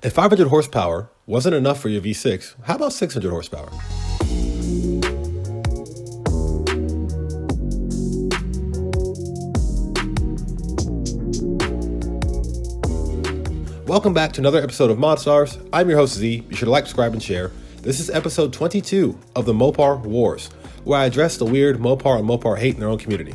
If 500 horsepower wasn't enough for your V6, how about 600 horsepower? Welcome back to another episode of ModStars. I'm your host Z. Be sure to like, subscribe, and share. This is episode 22 of the MOPAR Wars, where I address the weird MOPAR and MOPAR hate in their own community.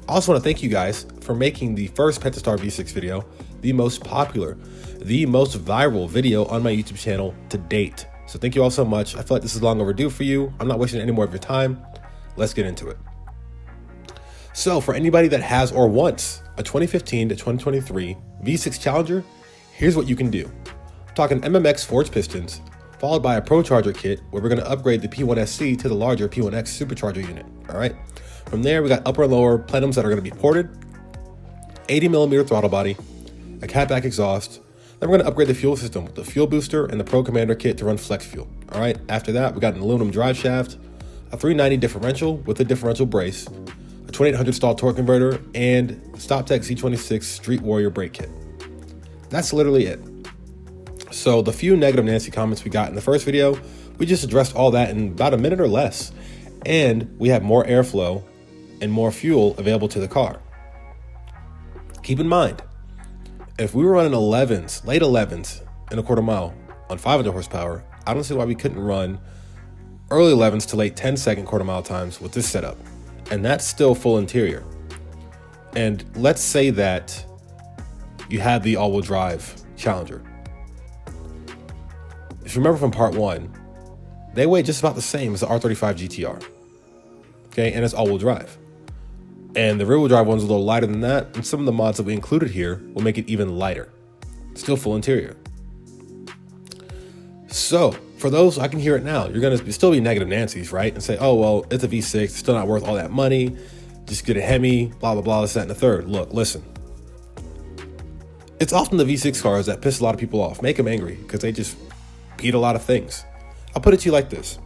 I also want to thank you guys for making the first Pentastar V6 video the most popular, the most viral video on my YouTube channel to date. So thank you all so much. I feel like this is long overdue for you. I'm not wasting any more of your time. Let's get into it. So for anybody that has or wants a 2015 to 2023 V6 Challenger, here's what you can do. I'm talking MMX forged pistons, followed by a Procharger kit where we're going to upgrade the P1SC to the larger P1X supercharger unit. All right. From there, we got upper and lower plenums that are going to be ported, 80mm throttle body, a catback exhaust. Then we're going to upgrade the fuel system with the fuel booster and the Pro Commander kit to run flex fuel. All right. After that, we got an aluminum drive shaft, a 390 differential with a differential brace, a 2800 stall torque converter, and StopTech Z26 Street Warrior brake kit. That's literally it. So the few negative Nancy comments we got in the first video, we just addressed all that in about a minute or less. And we have more airflow and more fuel available to the car. Keep in mind, if we were running 11s, late 11s in a quarter mile on 500 horsepower, I don't see why we couldn't run early 11s to late 10-second quarter mile times with this setup. And that's still full interior. And let's say that you have the all-wheel drive Challenger. If you remember from part one, they weigh just about the same as the R35 GTR. Okay, and it's all-wheel drive. And the rear-wheel drive one's a little lighter than that, and some of the mods that we included here will make it even lighter. Still full interior. So, for those, I can hear it now, you're gonna still be negative Nancy's, right? And say, oh, well, it's a V6, it's still not worth all that money, just get a Hemi, blah, blah, blah, this, that, and the third. Look, listen. It's often the V6 cars that piss a lot of people off, make them angry, because they just beat a lot of things. I'll put it to you like this.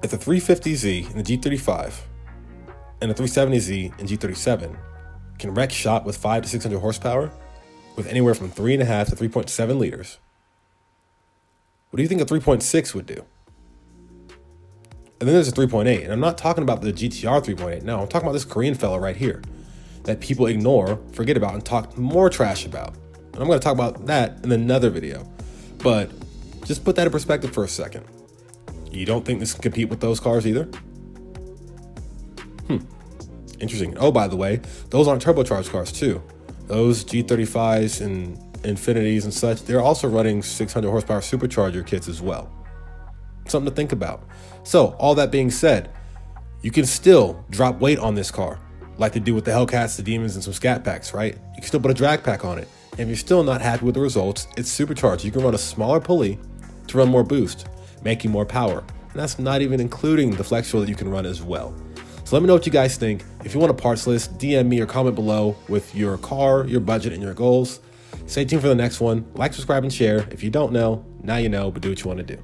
If the 350Z and the G35 and the 370Z and G37 can wreck shop with 500 to 600 horsepower with anywhere from 3.5 to 3.7 liters, what do you think a 3.6 would do? And then there's a 3.8, and I'm not talking about the GTR 3.8. No, I'm talking about this Korean fella right here that people ignore, forget about, and talk more trash about. And I'm going to talk about that in another video. But just put that in perspective for a second. You don't think this can compete with those cars either? Interesting. Oh, by the way, those aren't turbocharged cars too. Those G35s and Infinities and such, they're also running 600 horsepower supercharger kits as well. Something to think about. So all that being said, you can still drop weight on this car like they do with the HELLCATs, the Demons, and some scat packs, right? You can still put a drag pack on it. And if you're still not happy with the results, it's supercharged. You can run a smaller pulley to run more boost, making more power. And that's not even including the flex fuel that you can run as well. So let me know what you guys think. If you want a parts list, DM me or comment below with your car, your budget, and your goals. Stay tuned for the next one. Like, subscribe, and share. If you don't know, now you know, but do what you want to do.